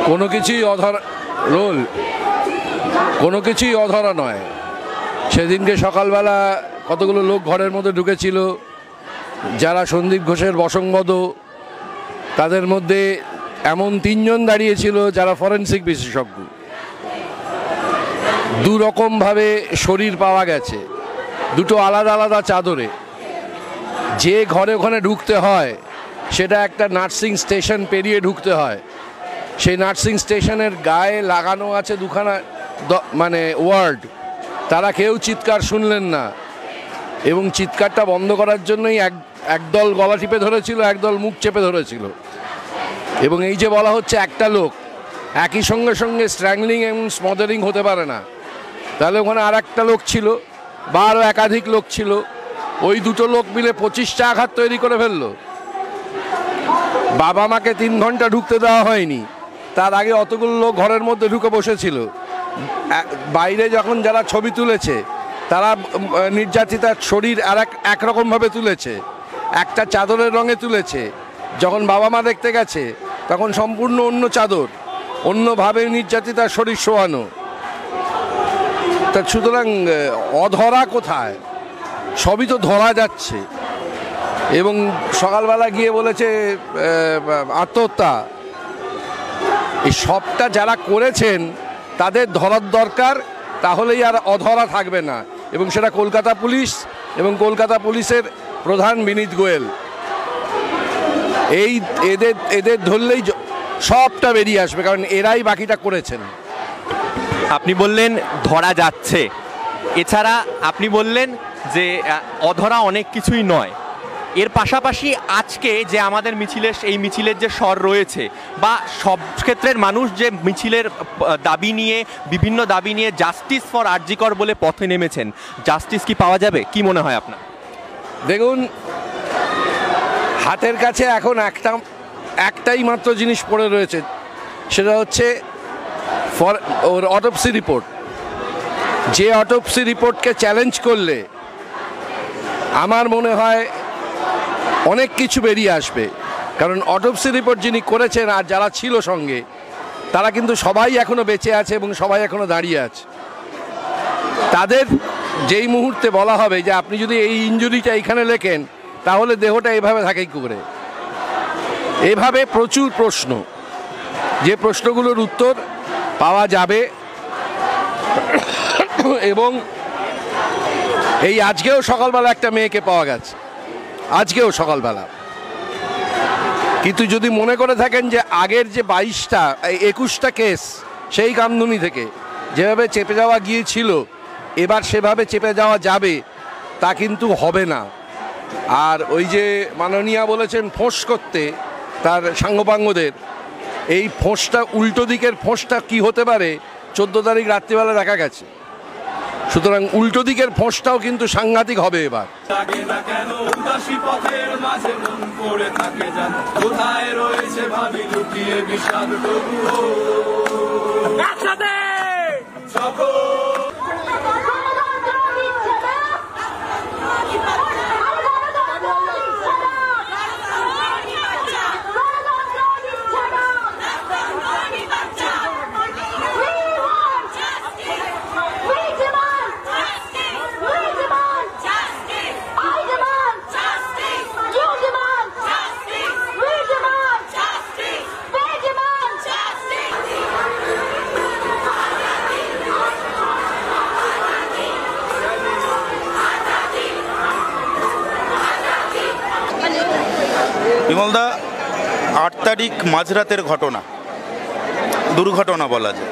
কোনো কিছুই অধরা রোল, কোনো কিছুই অধরা নয়। সেদিনকে সকালবেলা কতগুলো লোক ঘরের মধ্যে ঢুকেছিল, যারা সন্দীপ ঘোষের বশংবদ, তাদের মধ্যে এমন 3 জন দাঁড়িয়েছিল যারা ফরেনসিক বিশেষজ্ঞ। দুরকমভাবে শরীর পাওয়া গেছে, দুটো আলাদা আলাদা চাদরে। যে ঘরে ওখানে ঢুকতে হয় সেটা একটা নার্সিং স্টেশন পেরিয়ে ঢুকতে হয়। সেই নার্সিং স্টেশনের গায়ে লাগানো আছে দুখানা মানে ওয়ার্ড। তারা কেউ চিৎকার শুনলেন না, এবং চিৎকারটা বন্ধ করার জন্যই একদল গলা টিপে ধরেছিল, একদল মুখ চেপে ধরেছিল। এবং এই যে বলা হচ্ছে একটা লোক একই সঙ্গে সঙ্গে স্ট্র্যাংলিং এবং স্মদারিং হতে পারে না, তাহলে ওখানে আর একটা লোক ছিল বা আরও একাধিক লোক ছিল। ওই দুটো লোক মিলে 25টা আঘাত তৈরি করে ফেললো। বাবা মাকে 3 ঘন্টা ঢুকতে দেওয়া হয়নি, তার আগে অতগুলো লোক ঘরের মধ্যে ঢুকে বসেছিল। বাইরে যখন যারা ছবি তুলেছে তারা নির্যাতিতার শরীর আর একরকমভাবে তুলেছে, একটা চাদরের রঙে তুলেছে। যখন বাবা মা দেখতে গেছে তখন সম্পূর্ণ অন্য চাদর, অন্যভাবে নির্যাতিতার শরীর শোয়ানো। তা সুতরাং অধরা কোথায়? সবই তো ধরা যাচ্ছে। এবং সকালবেলা গিয়ে বলেছে আত্মহত্যা। এই সবটা যারা করেছেন তাদের ধরার দরকার, তাহলেই আর অধরা থাকবে না। এবং সেটা কলকাতা পুলিশ এবং কলকাতা পুলিশের প্রধান বিনীত গোয়েল। এই এদের ধরলেই সবটা বেরিয়ে আসবে, কারণ এরাই বাকিটা করেছেন। আপনি বললেন ধরা যাচ্ছে, এছাড়া আপনি বললেন যে অধরা অনেক কিছুই নয়। এর পাশাপাশি আজকে যে আমাদের এই মিছিলের যে স্বর রয়েছে, বা সব ক্ষেত্রের মানুষ যে মিছিলের দাবি নিয়ে, বিভিন্ন দাবি নিয়ে জাস্টিস ফর আর.জি. কর বলে পথে নেমেছেন, জাস্টিস কি পাওয়া যাবে? কি মনে হয় আপনার? দেখুন, হাতের কাছে এখন একটাই মাত্র জিনিস পড়ে রয়েছে, সেটা হচ্ছে ওর অটোপসি রিপোর্ট। যে অটোপসি রিপোর্টকে চ্যালেঞ্জ করলে আমার মনে হয় অনেক কিছু বেরিয়ে আসবে। কারণ অটোপসি রিপোর্ট যিনি করেছেন আর যারা ছিল সঙ্গে, তারা কিন্তু সবাই এখনো বেঁচে আছে এবং সবাই এখনো দাঁড়িয়ে আছে। তাদের যেই মুহূর্তে বলা হবে যে আপনি যদি এই ইনজুরিটা এইখানে লেখেন, তাহলে দেহটা এভাবে থাকে কি করে, এভাবে প্রচুর প্রশ্ন, যে প্রশ্নগুলোর উত্তর পাওয়া যাবে। এবং এই আজকেও সকালবেলা একটা মেয়েকে পাওয়া গেছে, আজকেও সকালবেলা। কিন্তু যদি মনে করে থাকেন যে আগের যে 21টা কেস সেই কামদুনি থেকে যেভাবে চেপে যাওয়া গিয়েছিল এবার সেভাবে চেপে যাওয়া যাবে, তা কিন্তু হবে না। আর ওই যে মাননীয়া বলেছেন ফোঁস করতে তার সাঙ্গপাঙ্গদের, এই ফোঁসটা উল্টো দিকের ফোঁসটা কি হতে পারে 14 তারিখ রাত্রিবেলা দেখা গেছে। সুতরাং উল্টো দিকের ফোঁসটাও কিন্তু সাংঘাতিক হবে এবার। বিমলদা, 8 তারিখ মাঝরাতের ঘটনা, দুর্ঘটনা বলা যায়।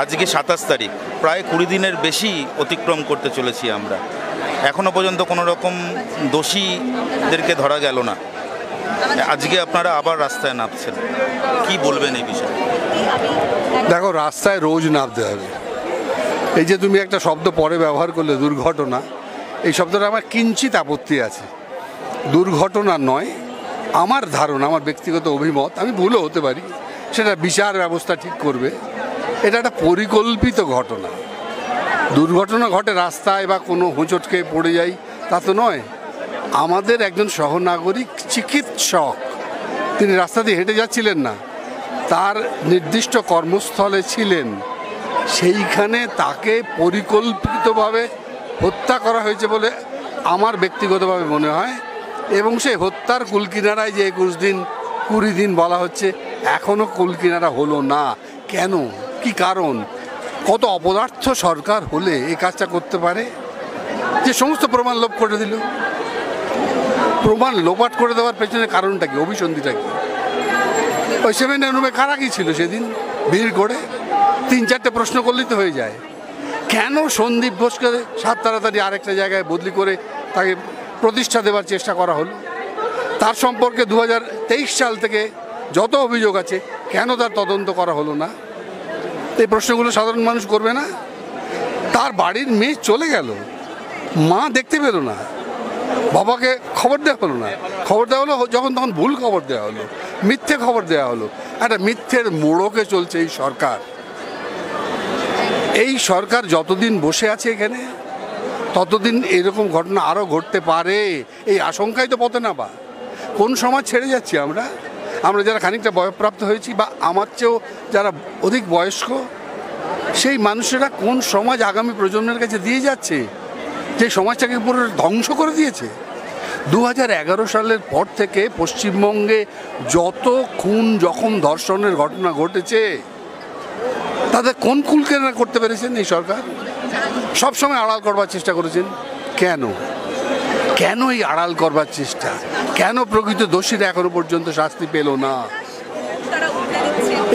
আজকে 27 তারিখ, প্রায় 20 দিনের বেশি অতিক্রম করতে চলেছি আমরা। এখনো পর্যন্ত কোনো রকম দোষীদেরকে ধরা গেল না। আজকে আপনারা আবার রাস্তায় নামছেন, কি বলবেন এই বিষয়ে? দেখো, রাস্তায় রোজ নামতে হবে। এই যে তুমি একটা শব্দ পরে ব্যবহার করলে, দুর্ঘটনা, এই শব্দটা আমার কিঞ্চিত আপত্তি আছে। দুর্ঘটনা নয়, আমার ধারণা, আমার ব্যক্তিগত অভিমত, আমি ভুলও হতে পারি, সেটা বিচার ব্যবস্থা ঠিক করবে। এটা একটা পরিকল্পিত ঘটনা। দুর্ঘটনা ঘটে রাস্তায় বা কোনো হোঁচটকে পড়ে যাই তা তো নয়। আমাদের একজন সহনাগরিক চিকিৎসক, তিনি রাস্তা দিয়ে হেঁটে যাচ্ছিলেন না, তার নির্দিষ্ট কর্মস্থলে ছিলেন, সেইখানে তাকে পরিকল্পিতভাবে হত্যা করা হয়েছে বলে আমার ব্যক্তিগতভাবে মনে হয়। এবং সেই হত্যার কুলকিনারায় যে 21 দিন 20 দিন বলা হচ্ছে, এখনও কুলকিনারা হলো না। কেন? কি কারণ? কত অপদার্থ সরকার হলে এই কাজটা করতে পারে? যে সমস্ত প্রমাণ লোপ করে দিল। প্রমাণ লোপাট করে দেওয়ার পেছনে কারণটা কি, অভিসন্ধিটা কি? ওই 7 রুমে কারা কি ছিল সেদিন ভিড় করে? 3-4টে প্রশ্ন করলেই তো হয়ে যায়। কেন সন্দীপ ঘোষকে সাত তাড়াতাড়ি আরেকটা জায়গায় বদলি করে তাকে প্রতিষ্ঠা দেওয়ার চেষ্টা করা হলো? তার সম্পর্কে 2023 সাল থেকে যত অভিযোগ আছে, কেন তার তদন্ত করা হলো না? এই প্রশ্নগুলো সাধারণ মানুষ করবে না? তার বাড়ির মেয়ে চলে গেল, মা দেখতে পেল না, বাবাকে খবর দেওয়া হলো না। খবর দেওয়া হলো যখন তখন ভুল খবর দেওয়া হলো, মিথ্যে খবর দেওয়া হলো। একটা মিথ্যের মোড়কে চলছে এই সরকার। এই সরকার যতদিন বসে আছে এখানে, ততদিন এরকম ঘটনা আরও ঘটতে পারে, এই আশঙ্কাই তো পথে না। বা কোন সমাজ ছেড়ে যাচ্ছি আমরা? আমরা যারা খানিকটা বয়ঃপ্রাপ্ত হয়েছি বা আমার চেয়েও যারা অধিক বয়স্ক, সেই মানুষেরা কোন সমাজ আগামী প্রজন্মের কাছে দিয়ে যাচ্ছে, যে সমাজটাকে পুরো ধ্বংস করে দিয়েছে। 2011 সালের পর থেকে পশ্চিমবঙ্গে যত খুন, জখম, ধর্ষণের ঘটনা ঘটেছে, তাদের কোন কুলকেনা করতে পেরেছেন এই সরকার? সবসময় আড়াল করবার চেষ্টা করেছেন। কেন? কেন এই আড়াল করবার চেষ্টা? কেন প্রকৃত দোষীরা এখনো পর্যন্ত শাস্তি পেল না?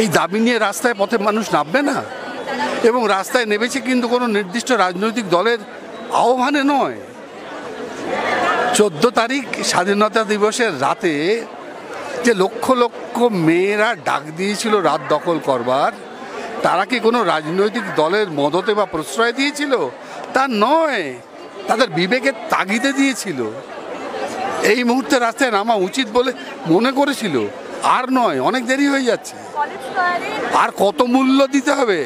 এই দাবি নিয়ে রাস্তায় পথে মানুষ নামবে না। এবং রাস্তায় নেমেছে কিন্তু কোনো নির্দিষ্ট রাজনৈতিক দলের আহ্বানে নয়। 14 তারিখ স্বাধীনতা দিবসের রাতে যে লক্ষ লক্ষ মেয়েরা ডাক দিয়েছিল রাত দখল করবার, তারা কি কোনো রাজনৈতিক দলের মদতে বা প্রশ্রয় দিয়েছিল? তা নয়, তাদের বিবেকের তাগিদে দিয়েছিল। এই মুহূর্তে রাস্তায় নামা উচিত বলে মনে করেছিল। আর নয়, অনেক দেরি হয়ে যাচ্ছে। আর কত মূল্য দিতে হবে?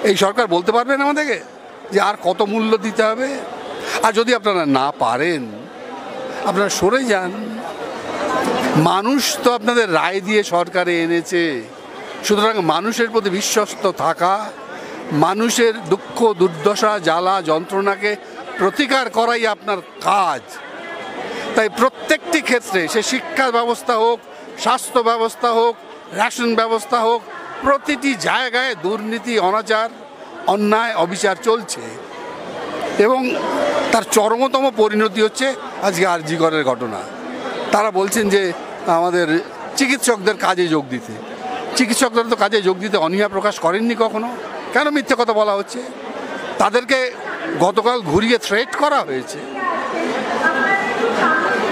এই সরকার বলতে পারবেন আমাদেরকে যে আর কত মূল্য দিতে হবে? আর যদি আপনারা না পারেন, আপনারা সরে যান। মানুষ তো আপনাদের রায় দিয়ে সরকারে এনেছে। সুতরাং মানুষের প্রতি বিশ্বস্ত থাকা, মানুষের দুঃখ, দুর্দশা, জ্বালা, যন্ত্রণাকে প্রতিকার করাই আপনার কাজ। তাই প্রত্যেকটি ক্ষেত্রে, সে শিক্ষা ব্যবস্থা হোক, স্বাস্থ্য ব্যবস্থা হোক, রেশন ব্যবস্থা হোক, প্রতিটি জায়গায় দুর্নীতি, অনাচার, অন্যায়, অবিচার চলছে। এবং তার চরমতম পরিণতি হচ্ছে আজকে আর.জি. করের ঘটনা। তারা বলছেন যে আমাদের চিকিৎসকদের কাজে যোগ দিতে। চিকিৎসকরা তো কাজে যোগ দিতে অনীহা প্রকাশ করেননি কখনো। কেন মিথ্যে কথা বলা হচ্ছে? তাদেরকে গতকাল ঘুরিয়ে থ্রেট করা হয়েছে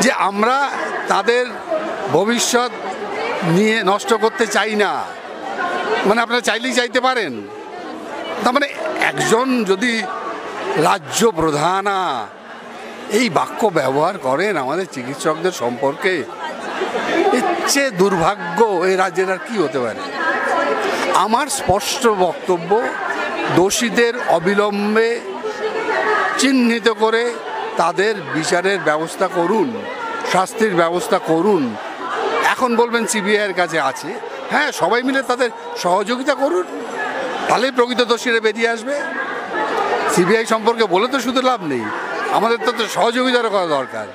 যে আমরা তাদের ভবিষ্যৎ নিয়ে নষ্ট করতে চাই না। মানে আপনারা চাইলেই চাইতে পারেন। তার মানে একজন যদি রাজ্য প্রধানা এই বাক্য ব্যবহার করেন আমাদের চিকিৎসকদের সম্পর্কে, এর চেয়ে দুর্ভাগ্য এই রাজ্যের আর কি হতে পারে? আমার স্পষ্ট বক্তব্য, দোষীদের অবিলম্বে চিহ্নিত করে তাদের বিচারের ব্যবস্থা করুন, শাস্তির ব্যবস্থা করুন। এখন বলবেন সিবিআইয়ের কাছে আছে, হ্যাঁ, সবাই মিলে তাদের সহযোগিতা করুন, তাহলেই প্রকৃত দোষীরা বেরিয়ে আসবে। সিবিআই সম্পর্কে বলে তো শুধু লাভ নেই, আমাদের তো সহযোগিতারও করা দরকার।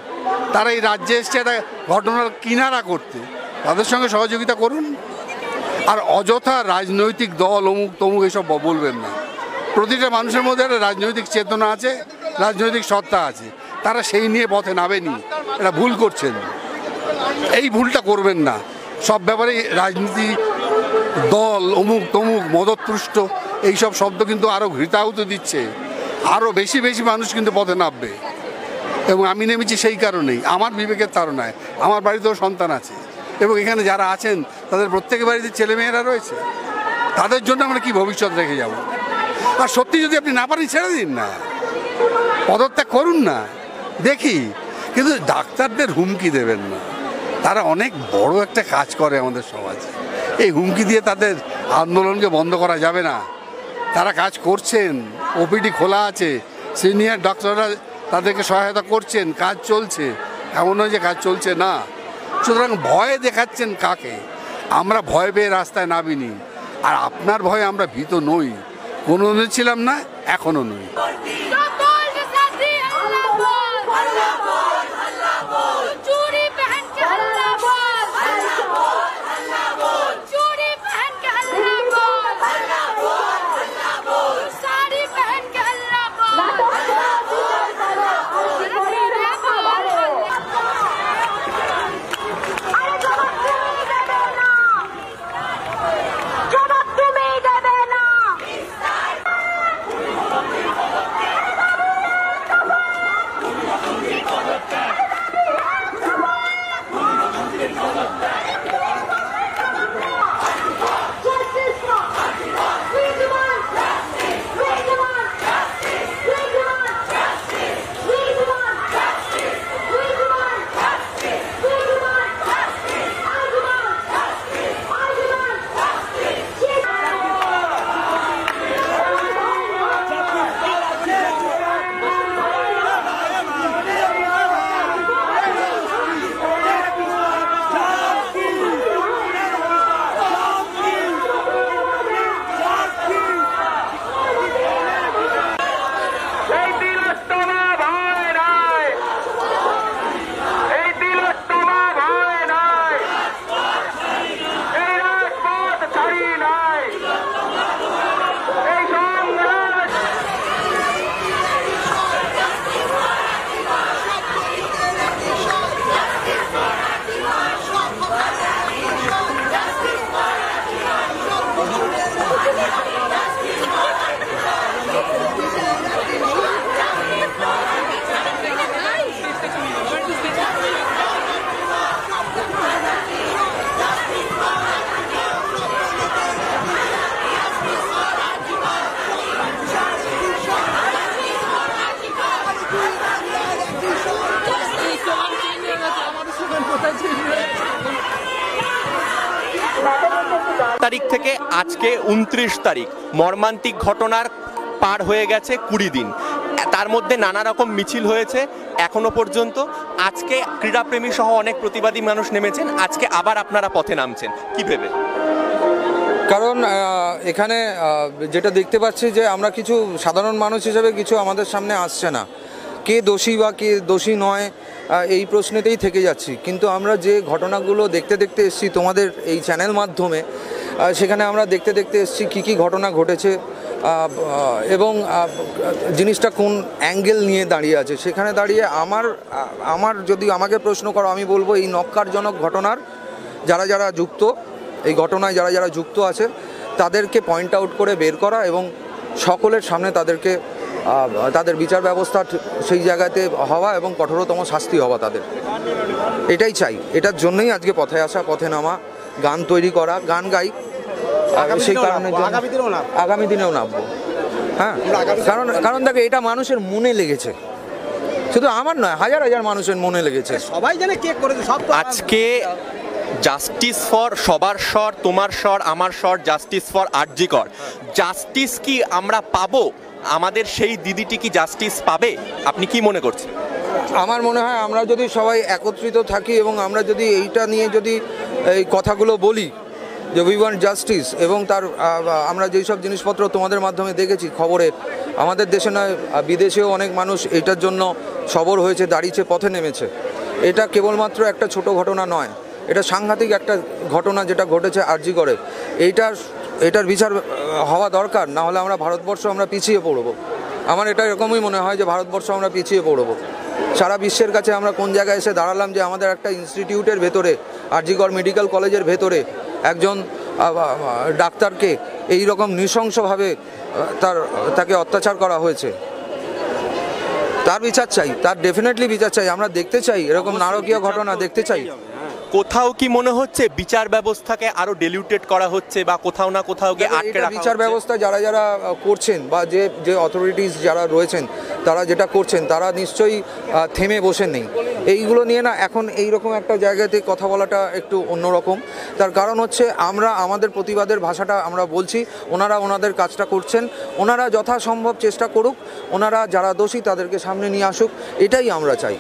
তারা এই রাজ্যে এসছে একটা ঘটনার কিনারা করতে, তাদের সঙ্গে সহযোগিতা করুন। আর অযথা রাজনৈতিক দল অমুক তমুক এসব বলবেন না। প্রতিটা মানুষের মধ্যে একটা রাজনৈতিক চেতনা আছে, রাজনৈতিক সত্তা আছে, তারা সেই নিয়ে পথে নামেনি। এটা ভুল করছেন, এই ভুলটা করবেন না। সব ব্যাপারে রাজনীতি, দল, অমুক তমুক, মদতপুষ্ট এইসব শব্দ কিন্তু আরও ঘৃতাহুতি দিচ্ছে। আরও বেশি বেশি মানুষ কিন্তু পথে নামবে। এবং আমি নেমেছি সেই কারণেই, আমার বিবেকের তাড়নায়। আমার বাড়িতেও সন্তান আছে এবং এখানে যারা আছেন তাদের প্রত্যেকের বাড়িতে ছেলেমেয়েরা রয়েছে। তাদের জন্য আমরা কি ভবিষ্যৎ রেখে যাব? আর সত্যি যদি আপনি না পারেন, ছেড়ে দিন না, পদত্যাগ করুন না, দেখি। কিন্তু ডাক্তারদের হুমকি দেবেন না। তারা অনেক বড় একটা কাজ করে আমাদের সমাজে। এই হুমকি দিয়ে তাদের আন্দোলনকে বন্ধ করা যাবে না। তারা কাজ করছেন, ওপিডি খোলা আছে, সিনিয়র ডক্টররা তাদেরকে সহায়তা করছেন, কাজ চলছে, এমন নয় যে কাজ চলছে না। সুতরাং ভয় দেখাচ্ছেন কাকে? আমরা ভয় পেয়ে রাস্তায় নামিনি, আর আপনার ভয়ে আমরা ভীত নই, কোনোদিন ছিলাম না, এখনও নই। তারিখ থেকে আজকে 29 তারিখ, মর্মান্তিক ঘটনার পার হয়ে গেছে 20 দিন। তার মধ্যে নানা রকম মিছিল হয়েছে এখনো পর্যন্ত। আজকে ক্রীড়াপ্রেমী সহ অনেক প্রতিবাদী মানুষ নেমেছেন, আজকে আবার আপনারা পথে নামছেন, কি ভেবে? কারণ এখানে যেটা দেখতে পাচ্ছি যে আমরা কিছু সাধারণ মানুষ হিসেবে কিছু আমাদের সামনে আসছে না, কে দোষী বা কে দোষী নয় এই প্রশ্নেতেই থেকে যাচ্ছি। কিন্তু আমরা যে ঘটনাগুলো দেখতে দেখতে এসেছি তোমাদের এই চ্যানেল মাধ্যমে, সেখানে আমরা দেখতে দেখতে এসেছি কী ঘটনা ঘটেছে এবং জিনিসটা কোন অ্যাঙ্গেল নিয়ে দাঁড়িয়ে আছে। সেখানে দাঁড়িয়ে আমার যদি আমাকে প্রশ্ন করো, আমি বলবো এই নক্কারজনক ঘটনার যারা যুক্ত, এই ঘটনায় যারা যুক্ত আছে তাদেরকে পয়েন্ট আউট করে বের করা এবং সকলের সামনে তাদের বিচার ব্যবস্থা সেই জায়গাতে হওয়া এবং কঠোরতম শাস্তি হওয়া তাদের, এটাই চাই। এটার জন্যই আজকে পথে আসা, পথে নামা, গান তৈরি করা, গান গাই, সেই কারণে আগামী দিনেও নামবো। হ্যাঁ, কারণ দেখো এটা মানুষের মনে লেগেছে, শুধু আমার নয়, হাজার হাজার মানুষের মনে লেগেছে। সবাই জানে কে করেছে সব। আজকে জাস্টিস ফর সবার স্বর, তোমার স্বর, আমার স্বর, জাস্টিস ফর আরজি কর। জাস্টিস কি আমরা পাবো? আমাদের সেই দিদিটি কি জাস্টিস পাবে? আপনি কি মনে করছেন? আমার মনে হয় আমরা যদি সবাই একত্রিত থাকি এবং আমরা যদি এইটা নিয়ে যদি এই কথাগুলো বলি যে উই ওয়ান্ট জাস্টিস, এবং আমরা যেই সব জিনিসপত্র তোমাদের মাধ্যমে দেখেছি খবরে, আমাদের দেশে নয় বিদেশেও অনেক মানুষ এটার জন্য সবর হয়েছে, দাঁড়িয়েছে, পথে নেমেছে। এটা কেবলমাত্র একটা ছোট ঘটনা নয়, এটা সাংঘাতিক একটা ঘটনা যেটা ঘটেছে আরজি করে। এটার বিচার হওয়া দরকার, না হলে ভারতবর্ষ আমরা পিছিয়ে পড়ব। আমার এটা এরকমই মনে হয় যে ভারতবর্ষ আমরা পিছিয়ে পড়ব। সারা বিশ্বের কাছে আমরা কোন জায়গায় এসে দাঁড়ালাম যে আমাদের একটা ইনস্টিটিউটের ভেতরে, আরজি কর মেডিকেল কলেজের ভেতরে একজন ডাক্তারকে এই রকম নৃশংসভাবে তাকে অত্যাচার করা হয়েছে। তার বিচার চাই, তার ডেফিনেটলি বিচার চাই। আমরা দেখতে চাই এরকম নারকীয় ঘটনা, দেখতে চাই। কোথাও কি মনে হচ্ছে বিচার ব্যবস্থাকে আরো ডিলিউটেড করা হচ্ছে বা কোথাও না কোথাও গিয়ে আটকে রাখা? বিচার ব্যবস্থা যারা করছেন বা যে অথরিটিস যারা রয়েছেন তারা যেটা করছেন, তারা নিশ্চয়ই থেমে বসে নেই। এইগুলো নিয়ে না এখন এইরকম একটা জায়গাতে কথা বলাটা একটু অন্যরকম। তার কারণ হচ্ছে আমরা আমাদের প্রতিবাদের ভাষাটা আমরা বলছি, ওনারা ওনাদের কাজটা করছেন, ওনারা যথাসম্ভব চেষ্টা করুক, ওনারা যারা দোষী তাদেরকে সামনে নিয়ে আসুক, এটাই আমরা চাই।